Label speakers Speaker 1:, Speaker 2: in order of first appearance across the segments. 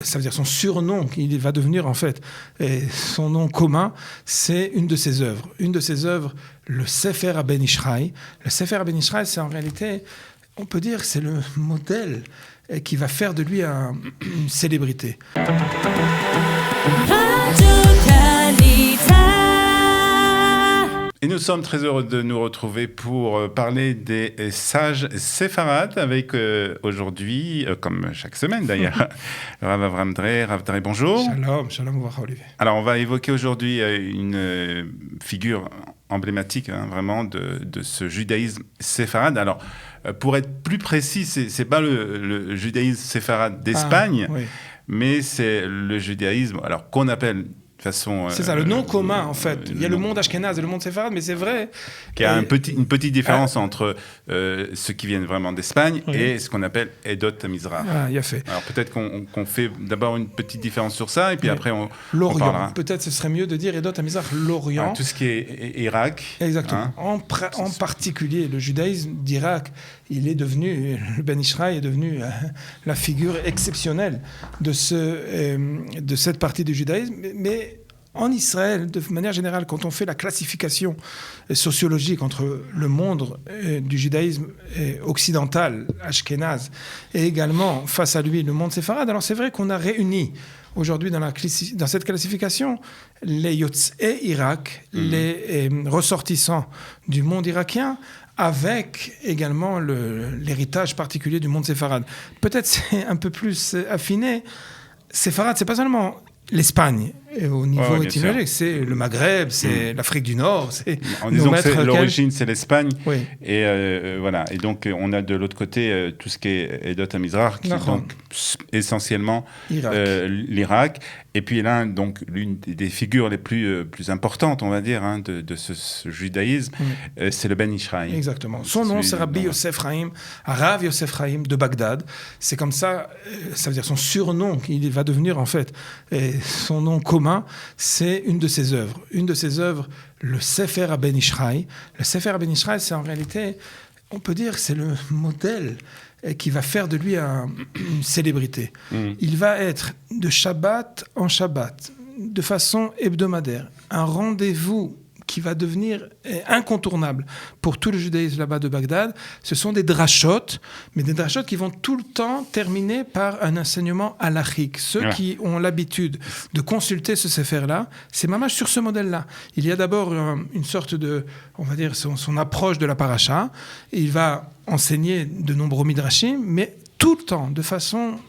Speaker 1: ça veut dire son surnom, il va devenir en fait son nom commun, c'est une de ses œuvres. Une de ses œuvres, le Sefer HaBen Ishraï. Le Sefer HaBen Ishraï, c'est en réalité, on peut dire, c'est le modèle qui va faire de lui une célébrité.
Speaker 2: Et nous sommes très heureux de nous retrouver pour parler des sages séfarades avec aujourd'hui, comme chaque semaine d'ailleurs, Rav Avraham Drey. Rav Drey, bonjour.
Speaker 1: Shalom, Olivier.
Speaker 2: Alors on va évoquer aujourd'hui une figure emblématique vraiment de ce judaïsme séfarade. Alors pour être plus précis, c'est pas le judaïsme séfarade d'Espagne, oui. Mais c'est le judaïsme alors qu'on appelle façon,
Speaker 1: c'est ça, le nom commun en fait. Il y a le monde ashkénaze et le monde séfarade, mais c'est vrai
Speaker 2: qu'il y a une petite différence entre ceux qui viennent vraiment d'Espagne et ce qu'on appelle Edot Mizrach.
Speaker 1: Il a fait.
Speaker 2: Alors peut-être qu'on fait d'abord une petite différence sur ça et puis après on
Speaker 1: parlera. Peut-être ce serait mieux de dire Edot Mizrach, l'Orient.
Speaker 2: Tout ce qui est Irak.
Speaker 1: Exactement. En particulier le judaïsme d'Irak, il est devenu, le Ben Ishraï est devenu la figure exceptionnelle de cette partie du judaïsme, mais en Israël, de manière générale, quand on fait la classification sociologique entre le monde du judaïsme occidental, ashkénaze, et également face à lui le monde séfarade, alors c'est vrai qu'on a réuni aujourd'hui dans cette classification les Yotzei Irak, les ressortissants du monde irakien, avec également l'héritage particulier du monde séfarade. Peut-être c'est un peu plus affiné. Séfarade, c'est pas seulement l'Espagne, et au niveau étymologique, c'est le Maghreb, c'est l'Afrique du Nord.
Speaker 2: En disant que l'origine, c'est l'Espagne.
Speaker 1: Oui.
Speaker 2: Et voilà. Et donc, on a de l'autre côté tout ce qui est Edot Mizrach, qui est donc essentiellement l'Irak. Et puis là, donc, l'une des figures les plus importantes, on va dire, de ce judaïsme, c'est le Ben Ishraï.
Speaker 1: Exactement. Son nom, c'est Rabbi Yosef Chaim, Rav Yosef Chaim de Bagdad. C'est comme ça, ça veut dire son surnom, il va devenir en fait son nom commun, c'est une de ses œuvres. Une de ses œuvres, le Sefer HaBen Ishraï. Le Sefer HaBen Ishraï, c'est en réalité, on peut dire, c'est le modèle qui va faire de lui une célébrité. Il va être de Shabbat en Shabbat, de façon hebdomadaire, un rendez-vous qui va devenir incontournable pour tout le judaïsme là-bas de Bagdad. Ce sont des drachot, mais des drachot qui vont tout le temps terminer par un enseignement halachique. Ceux qui ont l'habitude de consulter ce sefer-là, c'est mamash sur ce modèle-là. Il y a d'abord une sorte de, on va dire, son approche de la paracha. Il va enseigner de nombreux midrashim, mais tout le temps, de façon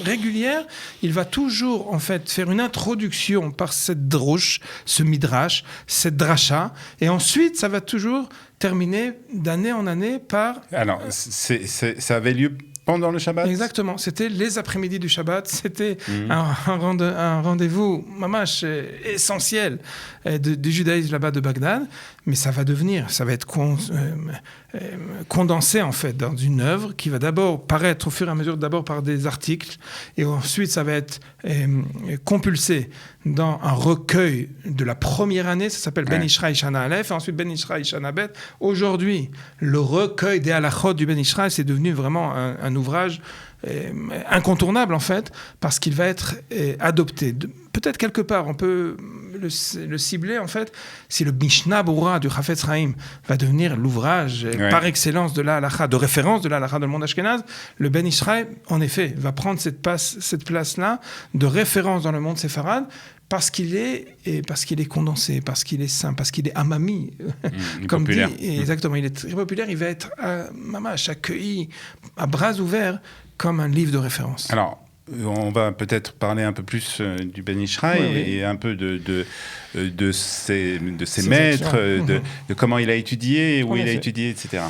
Speaker 1: régulière, il va toujours en fait faire une introduction par cette drouche, ce midrash, cette dracha, et ensuite ça va toujours terminer d'année en année par...
Speaker 2: Alors, ça avait lieu pendant le Shabbat ?
Speaker 1: Exactement, c'était les après-midi du Shabbat, c'était un rendez-vous mamash essentiel du judaïsme là-bas de Bagdad, mais ça va être condensé en fait dans une œuvre qui va d'abord paraître au fur et à mesure d'abord par des articles et ensuite ça va être compulsé dans un recueil de la première année, ça s'appelle Ben Ishraï Shana Aleph et ensuite Ben Ishraï Shana Bet. Aujourd'hui, le recueil des halachot du Ben Ishraï, c'est devenu vraiment un ouvrage incontournable en fait, parce qu'il va être adopté. Peut-être quelque part, on peut le cibler en fait, si le Mishnah Berurah du Chafetz Chaim va devenir l'ouvrage par excellence de la halacha, de référence de la halacha dans le monde ashkénaze, le Ben Ishraï, en effet, va prendre cette place-là de référence dans le monde séfarade, parce qu'il est condensé, parce qu'il est sain, parce qu'il est amami, comme
Speaker 2: populaire.
Speaker 1: Dit. Exactement, il est très populaire, il va être accueilli à bras ouverts comme un livre de référence.
Speaker 2: Alors, on va peut-être parler un peu plus du Ben Ishraï et un peu de ses maîtres, de comment il a étudié, où il a étudié, etc.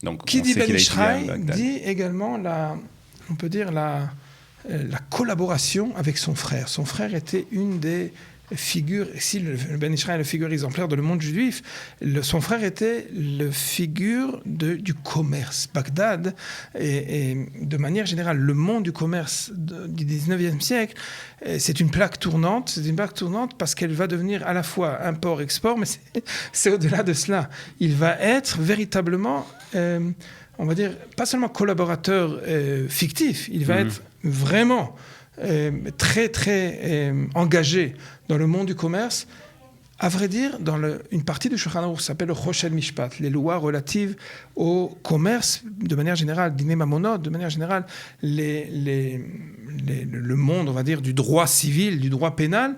Speaker 1: Donc, qui dit Ben Ishraï dit également on peut dire la collaboration avec son frère. Son frère était une des figure, si le Ben Ishraï est la figure exemplaire de le monde juif, son frère était la figure du commerce. Bagdad, et de manière générale, le monde du commerce du 19e siècle, c'est une plaque tournante. C'est une plaque tournante parce qu'elle va devenir à la fois import-export, mais c'est au-delà de cela. Il va être véritablement, on va dire, pas seulement collaborateur fictif, il va être vraiment très, très engagé dans le monde du commerce. À vrai dire, dans une partie du Shulchan Aruch s'appelle le Choshel Mishpat, les lois relatives au commerce de manière générale, Diné Mamonot, de manière générale, le monde, on va dire, du droit civil, du droit pénal.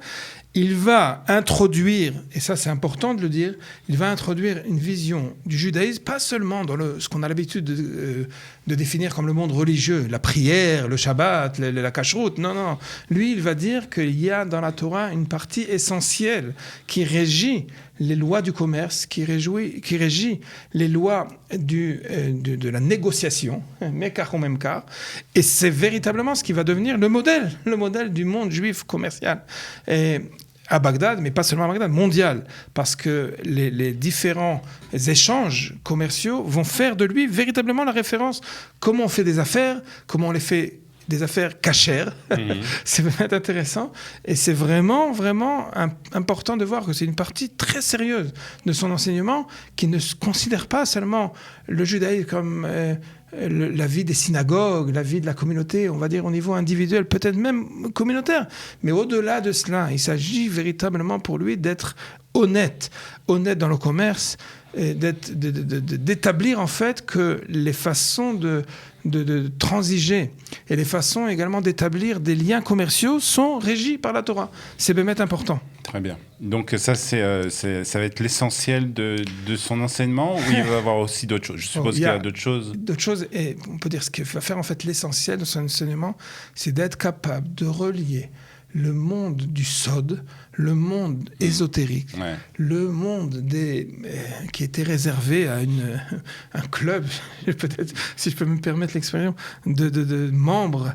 Speaker 1: Il va introduire, et ça c'est important de le dire, il va introduire une vision du judaïsme, pas seulement dans ce qu'on a l'habitude de définir comme le monde religieux, la prière, le Shabbat, la cacheroute. Non. Lui, il va dire qu'il y a dans la Torah une partie essentielle qui régit les lois du commerce, qui régit les lois de la négociation, Mekar ou Memkar, et c'est véritablement ce qui va devenir le modèle du monde juif commercial. Et à Bagdad, mais pas seulement à Bagdad, mondial, parce que les différents échanges commerciaux vont faire de lui véritablement la référence. Comment on fait des affaires, comment on les fait des affaires cachères. C'est vraiment intéressant. Et c'est vraiment, vraiment important de voir que c'est une partie très sérieuse de son enseignement qui ne considère pas seulement le judaïsme comme la vie des synagogues, la vie de la communauté, on va dire au niveau individuel, peut-être même communautaire. Mais au-delà de cela, il s'agit véritablement pour lui d'être honnête dans le commerce, et d'établir en fait que les façons de transiger et les façons également d'établir des liens commerciaux sont régis par la Torah. C'est bien important.
Speaker 2: Très bien. Donc ça, ça va être l'essentiel de son enseignement, ou il va y avoir aussi d'autres choses? Je suppose qu'il y a d'autres choses.
Speaker 1: D'autres choses, et on peut dire ce qui va faire en fait l'essentiel de son enseignement, c'est d'être capable de relier le monde du Sod, le monde ésotérique, le monde qui était réservé à un club, peut-être, si je peux me permettre l'expression, de membres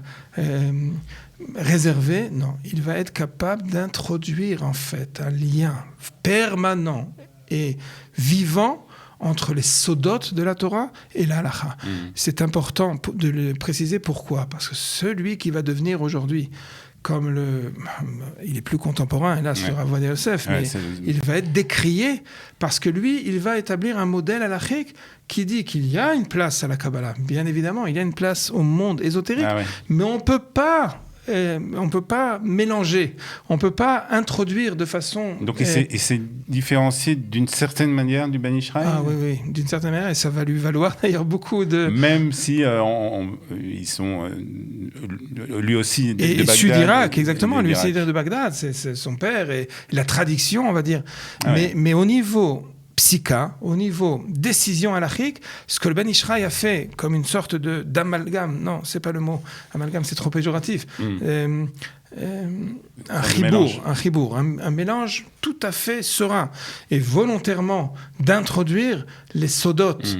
Speaker 1: réservés. Non, il va être capable d'introduire en fait un lien permanent et vivant entre les sodotes de la Torah et la halakha. C'est important de le préciser. Pourquoi? Parce que celui qui va devenir aujourd'hui comme il est plus contemporain, hélas, le Rav Ovadia Yosef, mais il va être décrié parce que lui, il va établir un modèle halachique qui dit qu'il y a une place à la Kabbalah. Bien évidemment, il y a une place au monde ésotérique, mais on peut pas mélanger, on peut pas introduire de façon...
Speaker 2: Donc, et c'est différencié d'une certaine manière du Ben Ishraï?
Speaker 1: Ah oui, d'une certaine manière, et ça va lui valoir d'ailleurs beaucoup de...
Speaker 2: Même si ils sont lui aussi de Bagdad.
Speaker 1: Issus d'Irak, exactement, lui aussi de Bagdad, c'est son père, et la tradition, on va dire. Mais au niveau... psycha, au niveau décision halachique, ce que le Ben Ishraï a fait comme une sorte d'amalgame, non, c'est pas le mot, amalgame c'est trop péjoratif, un mélange tout à fait serein et volontairement d'introduire les sodotes.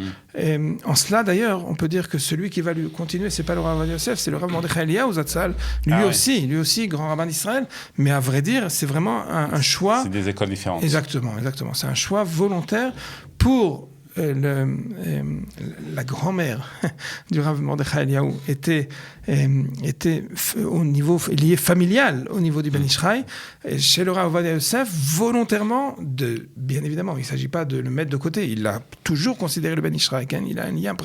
Speaker 1: En cela d'ailleurs, on peut dire que celui qui va lui continuer, c'est pas le Rav Ovadia Yosef, c'est le Rav Mordechai Eliyahu Zatzal, lui aussi grand rabbin d'Israël, mais à vrai dire, c'est vraiment un choix.
Speaker 2: C'est des écoles différentes.
Speaker 1: Exactement. C'est un choix volontaire pour la grand-mère du Rav Mordechai Eliyahu était au niveau lié familial au niveau du Ben Ishraï. Chez le Rav Ovadia Yosef, volontairement, bien évidemment, il ne s'agit pas de le mettre de côté. Il a toujours considéré le Ben Ishraï, il a un lien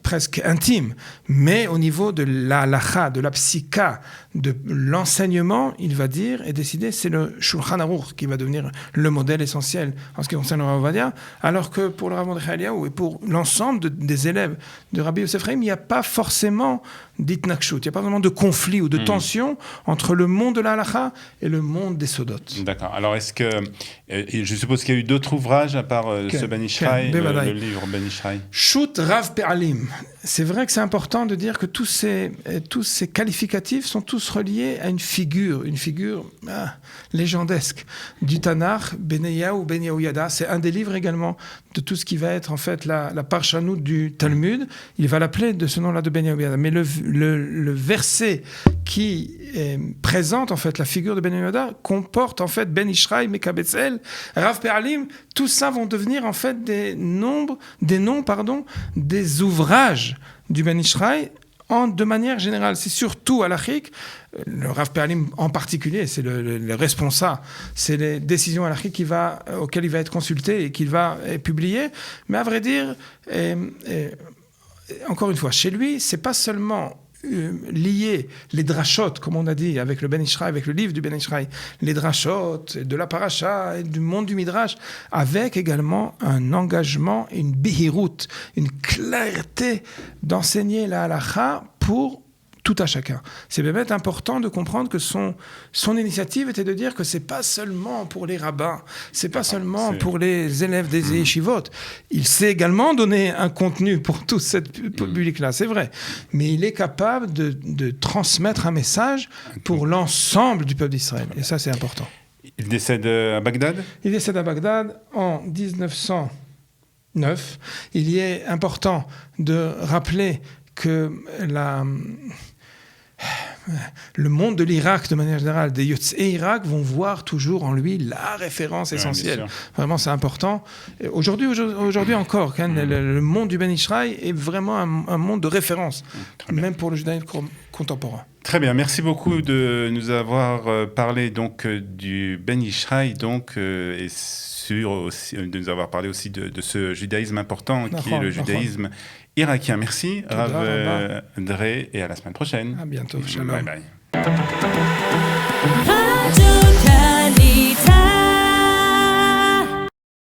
Speaker 1: presque intime. Mais au niveau de la halacha, de la psycha, de l'enseignement, il va dire et décider, c'est le Shulchan Aruch qui va devenir le modèle essentiel en ce qui concerne le Rav Ovadia. Alors que pour le Rav Mordechai Eliyahu et pour l'ensemble des élèves de Rabbi Yosef Chaim, il n'y a pas forcément d'itnakshut, il n'y a pas vraiment de conflit ou de tension entre le monde de la halakha et le monde des sodotes.
Speaker 2: D'accord. Alors est-ce que, je suppose qu'il y a eu d'autres ouvrages à part ce Ben Ishraï, le livre Ben Ishraï?
Speaker 1: Shut Rav Pe'alim. C'est vrai que c'est important de dire que tous ces qualificatifs sont tous reliés à une figure légendesque du Tanakh, Benayahu ou Ben Yehoyada. C'est un des livres également de tout ce qui va être en fait la Parshanout du Talmud. Il va l'appeler de ce nom-là de Ben Yehoyada. Mais le verset qui présente en fait la figure de Ben Yehoyada comporte en fait Ben Ishraï, Mekabetzel, Rav Pe'alim. Tout ça vont devenir en fait des noms des ouvrages du Ben Ishraï de manière générale. C'est surtout halachique. Le Rav Pe'alim en particulier, c'est le responsable. C'est les décisions halachiques auxquelles il va être consulté et qu'il va publier. Mais à vrai dire, encore une fois, chez lui, c'est pas seulement lier les drashot, comme on a dit, avec le Ben Ishraï, avec le livre du Ben Ishraï, les drashot, de la paracha, et du monde du Midrash, avec également un engagement, une bihirut, une clarté d'enseigner la halakha pour tout à chacun. C'est באמת important de comprendre que son initiative était de dire que c'est pas seulement pour les rabbins, c'est pas seulement pour les élèves des yeshivot. Il sait également donner un contenu pour tout ce public-là, c'est vrai. Mais il est capable de transmettre un message pour l'ensemble du peuple d'Israël. Et ça, c'est important.
Speaker 2: Il décède à Bagdad ?
Speaker 1: Il décède à Bagdad en 1909. Il y est important de rappeler que le monde de l'Irak, de manière générale, des Yotzei Irak vont voir toujours en lui la référence essentielle. Vraiment, c'est important. Et aujourd'hui encore, le monde du Ben Ishraï est vraiment un monde de référence, même pour le judaïsme contemporain.
Speaker 2: Très bien, merci beaucoup de nous avoir parlé donc du Ben Ishraï, et de nous avoir parlé aussi de ce judaïsme important qui est le judaïsme irakien. Merci, Rav Dre, et à la semaine prochaine.
Speaker 1: À bientôt. Shalom.
Speaker 2: Bye bye.